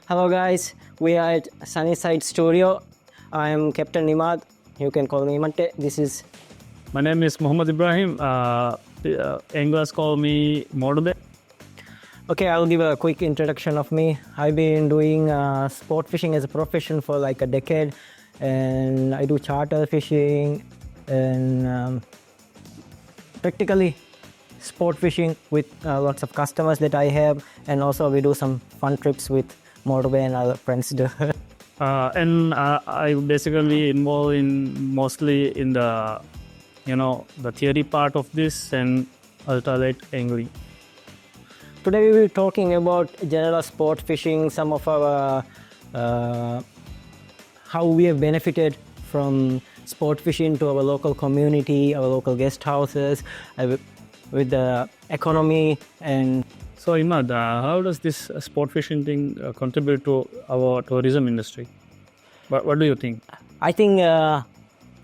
Hello guys, we are at Sunnyside studio. I am Captain Imad. You can call me Imad. My name is Muhammad Ibrahim. Anglers call me Moadube. Okay, I'll give a quick introduction of me. I've been doing sport fishing as a profession for like a decade, and I do charter fishing and practically sport fishing with lots of customers that I have, and also we do some fun trips with Moadube and other friends do. I basically involved in mostly in the the theory part of this and ultralight angling. Today we will be talking about general sport fishing, some of our how we have benefited from sport fishing to our local community, our local guest houses, with the economy. And so Imad, how does this sport fishing thing contribute to our tourism industry? What do you think? I think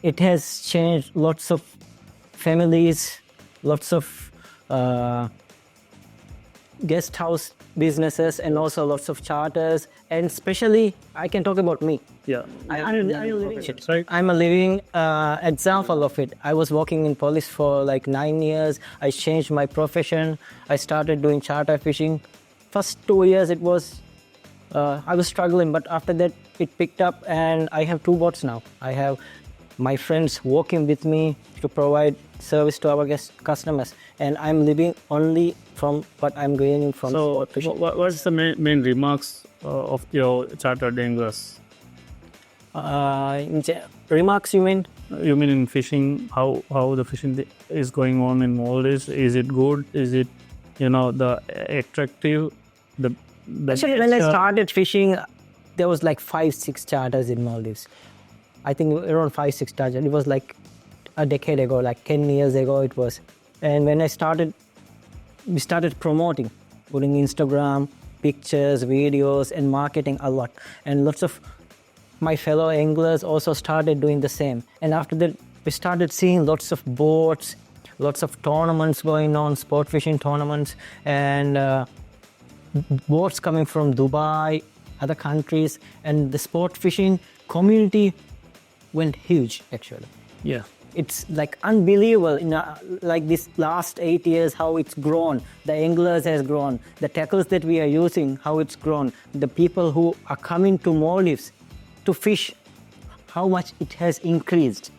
it has changed lots of families, lots of guest house businesses, and also lots of charters. And especially, I can talk about me. Yeah, I'm living it. Right. I'm a living example of it. I was working in police for like 9 years. I changed my profession. I started doing charter fishing. First 2 years it was, I was struggling, but after that it picked up, and I have 2 boats now. I have my friends working with me to provide service to our guest customers, and I'm living only from what I'm gaining from sport fishing. So what's the main remarks of your chartered anglers? Remarks, you mean? You mean in fishing, how the fishing is going on in Maldives? Is it good? Is it, the attractive? Actually, when I started fishing, there was like 5-6 charters in Maldives. I think around 5-6 charters. It was like a decade ago, like 10 years ago it was. And when I started, we started promoting, putting Instagram, pictures, videos, and marketing a lot. And lots of my fellow anglers also started doing the same. And after that, we started seeing lots of boats, lots of tournaments going on, sport fishing tournaments, and boats coming from Dubai, other countries, and the sport fishing community went huge actually. Yeah. It's like unbelievable in like this last 8 years how it's grown. The anglers has grown, the tackles that we are using, how it's grown, the people who are coming to Maldives to fish, how much it has increased.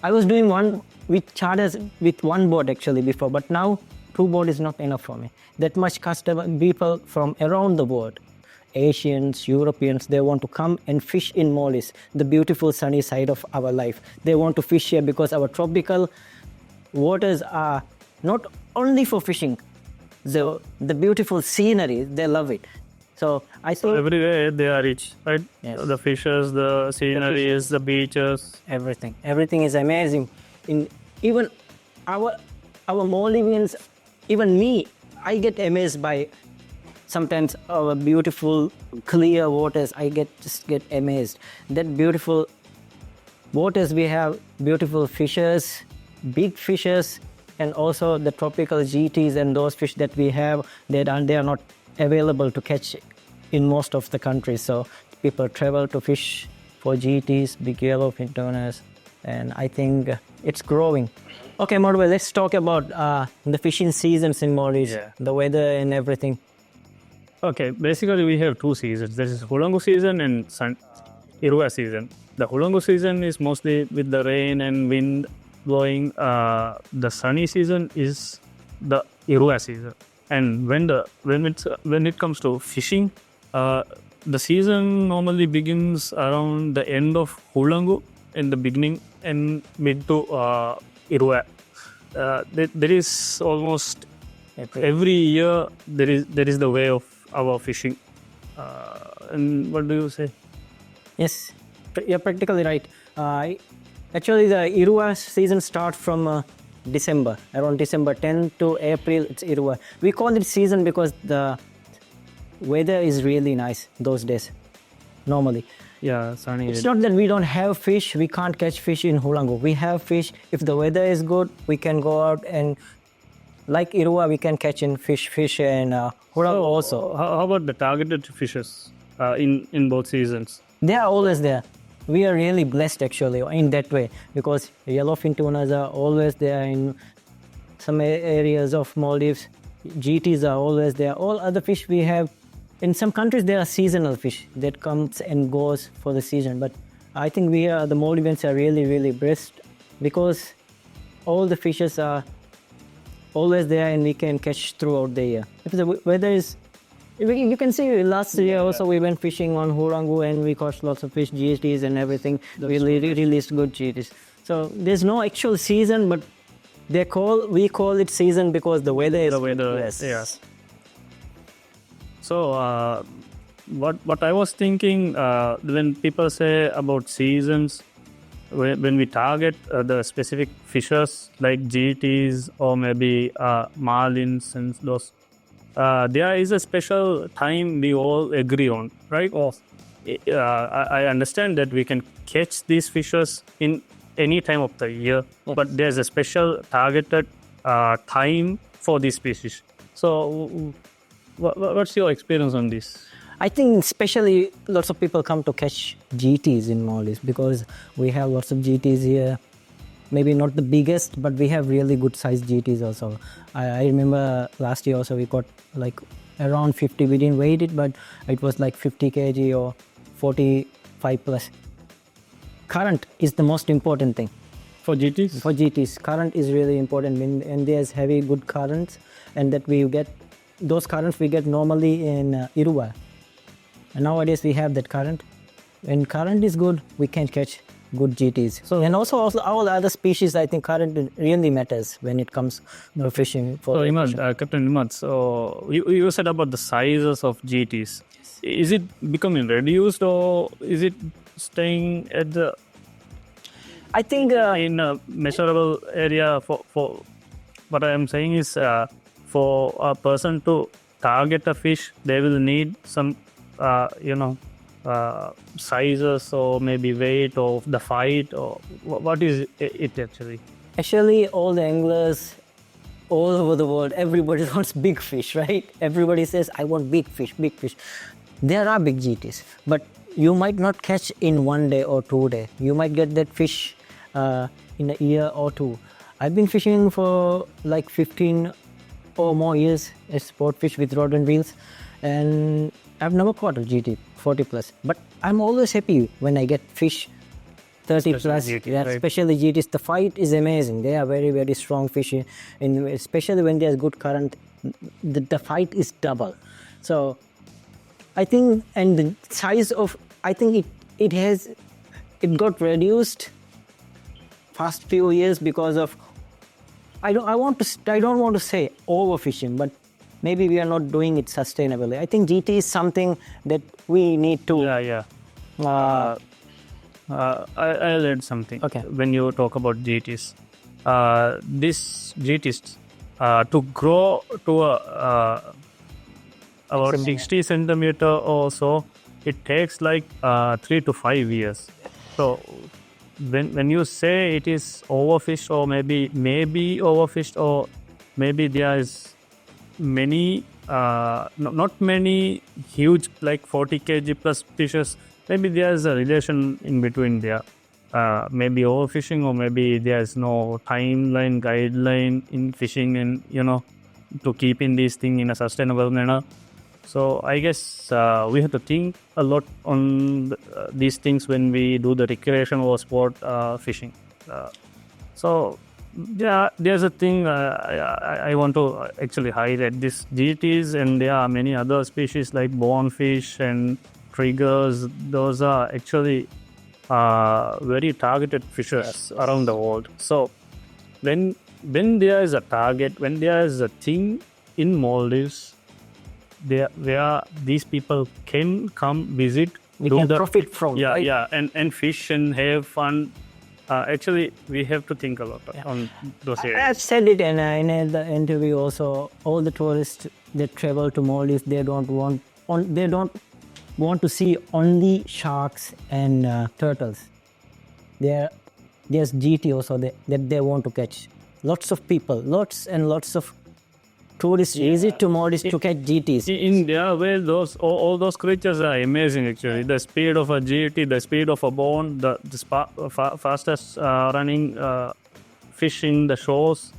I was doing one with charters with 1 boat actually before, but now 2 boats is not enough for me. That much customer people from around the world, Asians, Europeans, they want to come and fish in Maldives, the beautiful sunny side of our life. They want to fish here because our tropical waters are not only for fishing, the beautiful scenery, they love it. So I think everywhere they are rich, right? Yes. The fishes, the sceneries, the beaches. Everything is amazing. Even our Maldivians, even me, I get amazed by sometimes our beautiful clear waters. I just get amazed. That beautiful waters we have, beautiful fishes, big fishes, and also the tropical GTs and those fish that we have, they are not available to catch in most of the countries. So people travel to fish for GTs, big yellowfin tunas, and I think it's growing. Okay, Moadube, let's talk about the fishing seasons in Maldives, the weather and everything. Okay, basically we have 2 seasons. There is Hulangu season and Irua season. The Hulangu season is mostly with the rain and wind blowing. The sunny season is the Irua season. And when it comes to fishing, the season normally begins around the end of Hulangu, in the beginning and mid to Irua. There is almost every year there is the way of our fishing. And what do you say? Yes, you're practically right. Actually, the Irua season starts from December, around December 10 to April. It's Irua. We call it season because the weather is really nice those days, normally. Yeah, sunny. It's not that we don't have fish, we can't catch fish in Hulangu. We have fish. If the weather is good, we can go out and, like Irua, we can catch fish and Hulangu also. How about the targeted fishes in both seasons? They are always there. We are really blessed actually in that way, because yellowfin tunas are always there in some areas of Maldives. GTs are always there. All other fish we have, in some countries there are seasonal fish that comes and goes for the season. But I think the Maldivians are really blessed, because all the fishes are always there and we can catch throughout the year. If the weather is, you can see last year also we went fishing on Hurangu and we caught lots of fish, GTs and everything. We released good GTs. So there's no actual season, but we call it season because the weather is blessed. Yes. So what I was thinking, when people say about seasons, when we target the specific fishes like GTs or maybe marlins and those, there is a special time we all agree on, right? I understand that we can catch these fishes in any time of the year, but there's a special targeted time for these species. So what's your experience on this? I think especially lots of people come to catch GTs in Maldives because we have lots of GTs here. Maybe not the biggest, but we have really good sized GTs also. I remember last year also we got like around 50. We didn't weigh it, but it was like 50 kg or 45 plus. Current is the most important thing. For GTs? For GTs, current is really important. And there's heavy good currents, and that we get, those currents we get normally in Irua. And nowadays we have that current. When current is good, we can catch good GTs. So, and also all other species, I think current really matters when it comes to fishing. So Imad, Captain Imad, so you said about the sizes of GTs. Is it becoming reduced or is it staying at the, I think in a measurable area? For what I am saying is, for a person to target a fish, they will need some sizes or maybe weight of the fight, or what is it actually? Actually, all the anglers all over the world, everybody wants big fish, right? Everybody says, I want big fish, big fish. There are big GTs, but you might not catch in 1 day or 2 days. You might get that fish in a year or two. I've been fishing for like 15 or more years as sport fish with rod and reels, and I've never caught a GT 40 plus. But I'm always happy when I get fish 30 especially plus, GT, yeah, right? Especially GTs. The fight is amazing. They are very strong fish, and especially when there's good current, the fight is double. So I think, and the size of, I think it got reduced past few years because of, I don't want to say overfishing, but maybe we are not doing it sustainably. I think GT is something that we need to. I'll add something. Okay. When you talk about GTs, this GTs to grow to about 60 centimeter or so, it takes like 3 to 5 years. So when you say it is overfished, or maybe overfished, or maybe there is many not many huge like 40 kg plus fishes, maybe there is a relation in between there. Maybe overfishing, or maybe there is no timeline guideline in fishing, and to keeping these things in a sustainable manner. So I guess we have to think a lot on these things when we do the recreation or sport fishing. So yeah, there's a thing I want to actually highlight. This GTs, and there are many other species like bonefish and triggers. Those are actually very targeted fishes around the world. So when there is a target, when there is a thing in Maldives, where these people can come visit, We can profit from. Right? and fish and have fun. Actually, we have to think a lot on those areas. I've said it in the interview also. All the tourists that travel to Maldives, they don't want they don't want to see only sharks and turtles. There's GT also that they want to catch. Lots of people, lots and lots of tourists visit to Maldives to catch GTs. In their way, all those creatures are amazing. Actually, the speed of a GT, the speed of a bone, the fastest running fish in the shores.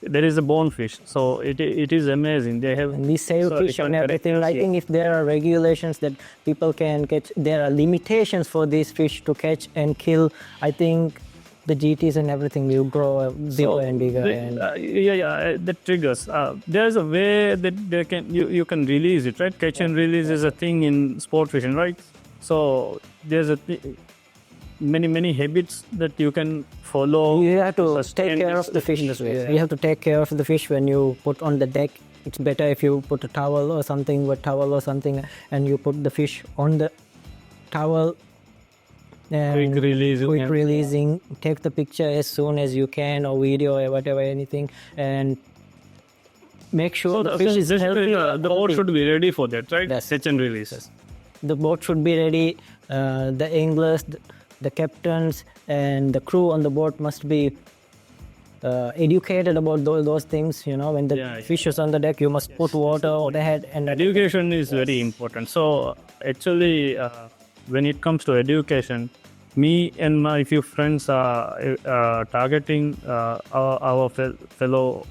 There is a bonefish, so it is amazing. They have And we save fish and everything. I think if there are regulations that people can catch, there are limitations for these fish to catch and kill. I think the GTs and everything will grow bigger and bigger. That triggers. There's a way that they can you can release it, right? Catch and release is a thing in sport fishing, right? So there's many habits that you can follow. You have to take care of the fish. You have to take care of the fish when you put on the deck. It's better if you put a towel or something, wet towel or something, and you put the fish on the towel. And Quick releasing. Take the picture as soon as you can, or video or whatever, anything, and make sure the fish is healthy. The boat should be ready for that, right? Yes. Catch and release. The boat should be ready. The anglers, the captains, and the crew on the boat must be educated about those things. You know, when the fish is on the deck, you must put water on the head. And Education is very important. So actually, when it comes to education, me and my few friends are targeting our fellow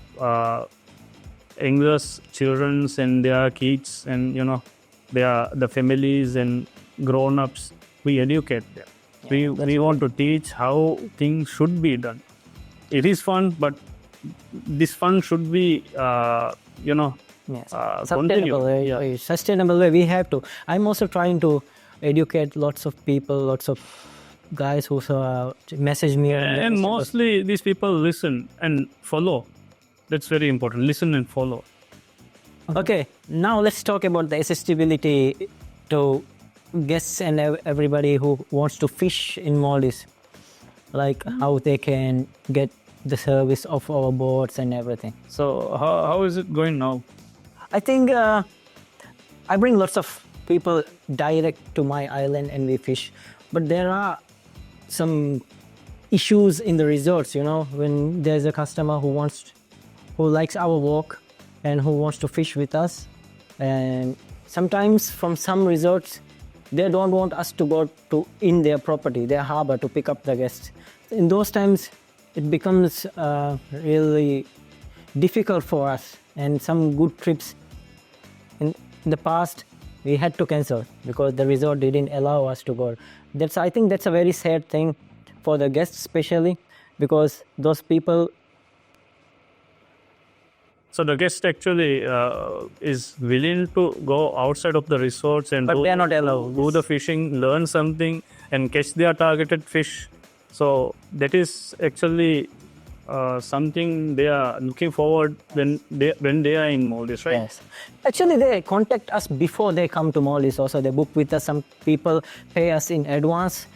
anglers, children, and their kids, and the families and grown-ups. We educate them. We want to teach how things should be done. It is fun, but this fun should be sustainable way. Sustainable way. We have to. I'm also trying to educate lots of people, lots of guys who message me. And mostly these people listen and follow. That's very important. Listen and follow. Okay, now let's talk about the accessibility to guests and everybody who wants to fish in Maldives. Like how they can get the service of our boats and everything. So how is it going now? I think I bring lots of people direct to my island and we fish. But there are some issues in the resorts, when there's a customer who likes our work and who wants to fish with us. And sometimes from some resorts, they don't want us to go in their property, their harbor, to pick up the guests. In those times, it becomes really difficult for us. And some good trips in the past, we had to cancel because the resort didn't allow us to go. I think that's a very sad thing for the guests, especially because those people. So the guest actually is willing to go outside of the resorts and But they are not allowed. Do the fishing, learn something, and catch their targeted fish. So that is actually something they are looking forward when they are in Maldives, right? Yes. Actually, they contact us before they come to Maldives. Also, they book with us. Some people pay us in advance.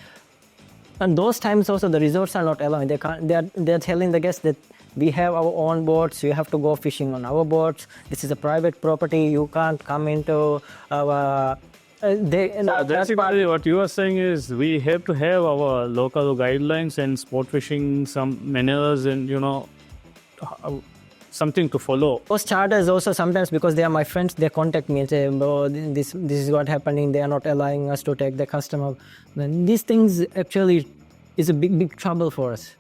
And those times also, the resorts are not allowing. They're telling the guests that we have our own boats. You have to go fishing on our boats. This is a private property. You can't come into our. Basically, what you are saying is we have to have our local guidelines and sport fishing, some manners, and something to follow. Those charters also sometimes, because they are my friends, they contact me and say, "Oh, this is what happening. They are not allowing us to take the customer." Then these things actually is a big trouble for us.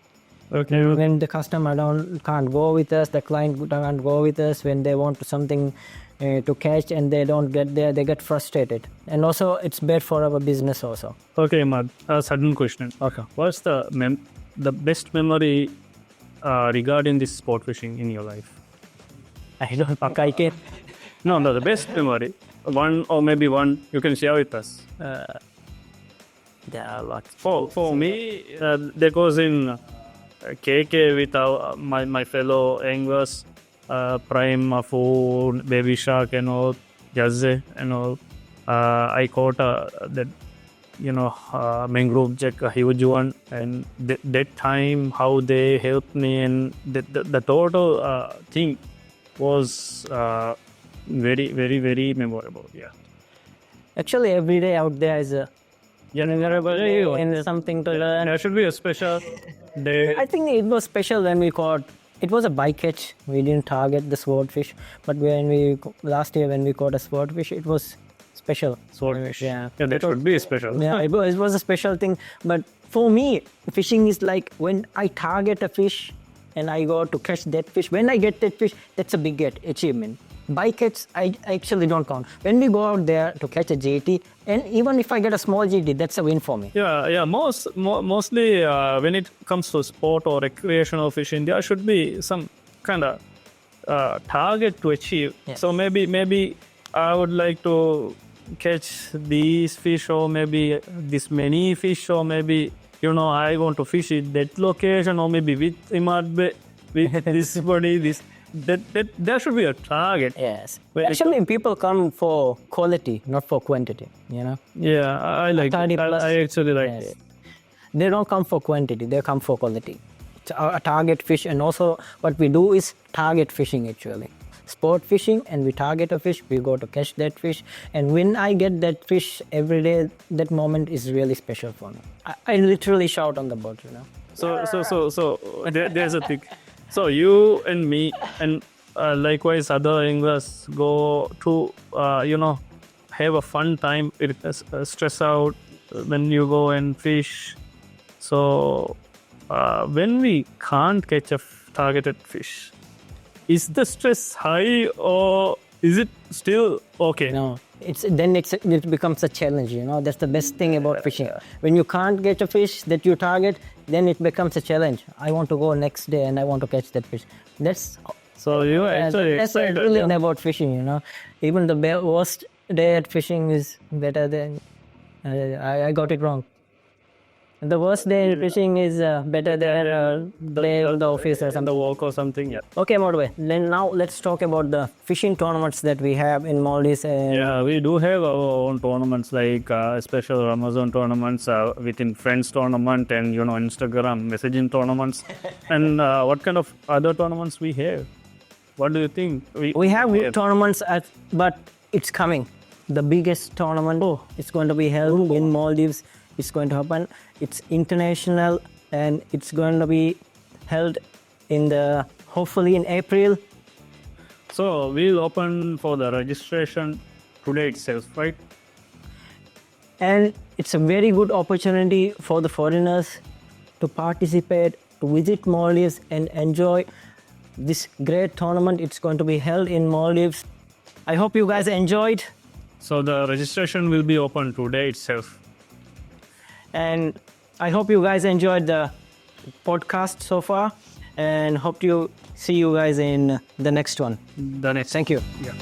Okay. When the customer can't go with us, the client can't go with us when they want something to catch and they don't get there, they get frustrated. And also, it's bad for our business also. Okay, Imad, a sudden question. Okay. What's the best memory regarding this sport fishing in your life? I can't. No, the best memory. One or maybe one you can share with us. There are lots. For me, that was in KK with my fellow anglers, Prime, Mafu, Baby Shark and all, Jazze and all. I caught that, mangrove jack, a huge one, and that time how they helped me, and the total thing was very, very, very memorable. Yeah. Actually, every day out there is a and something to learn. There should be a special day. I think it was special when we caught. It was a bycatch. We didn't target the swordfish, but last year when we caught a swordfish, it was special. Swordfish. Yeah. Yeah, that should be special. Yeah, it was a special thing. But for me, fishing is like when I target a fish and I go to catch that fish. When I get that fish, that's a big achievement. Bycatch, I actually don't count. When we go out there to catch a JT, and even if I get a small JT, that's a win for me. Yeah. Mostly when it comes to sport or recreational fishing, there should be some kind of target to achieve. Yes. So maybe I would like to catch these fish, or maybe this many fish, or maybe I want to fish at that location, or maybe with Imad, with this body, that there should be a target. Yes. Well, Actually, people come for quality, not for quantity. Yeah, I like that. I actually like Yes. it. They don't come for quantity, they come for quality. It's a target fish, and also what we do is target fishing actually. Sport fishing, and we target a fish, we go to catch that fish. And when I get that fish every day, that moment is really special for me. I literally shout on the boat, So there's a thing. So you and me and likewise other anglers go to have a fun time, stress out when you go and fish. So when we can't catch a targeted fish, is the stress high, or is it still okay? No, it becomes a challenge. That's the best thing about fishing. When you can't get a fish that you target, then it becomes a challenge. I want to go next day and I want to catch that fish. So you actually that's excited, really yeah. about fishing. Even the worst day at fishing is better than. I got it wrong. The worst day at fishing is better than the day of the office or and something. the walk or something. Yeah. Okay, Moadube. Then now let's talk about the fishing tournaments that we have in Maldives. Yeah, we do have our own tournaments, like special Amazon tournaments within friends tournament, and Instagram messaging tournaments. And what kind of other tournaments we have? What do you think? We have good tournaments, but it's coming. The biggest tournament is going to be held in Maldives. It's going to happen. It's international, and it's going to be held hopefully in April. So we'll open for the registration today itself, right? And it's a very good opportunity for the foreigners to participate, to visit Maldives and enjoy this great tournament. It's going to be held in Maldives. I hope you guys enjoyed. So the registration will be open today itself. And I hope you guys enjoyed the podcast so far, and hope to see you guys in the next one. The next. Thank you. Yeah.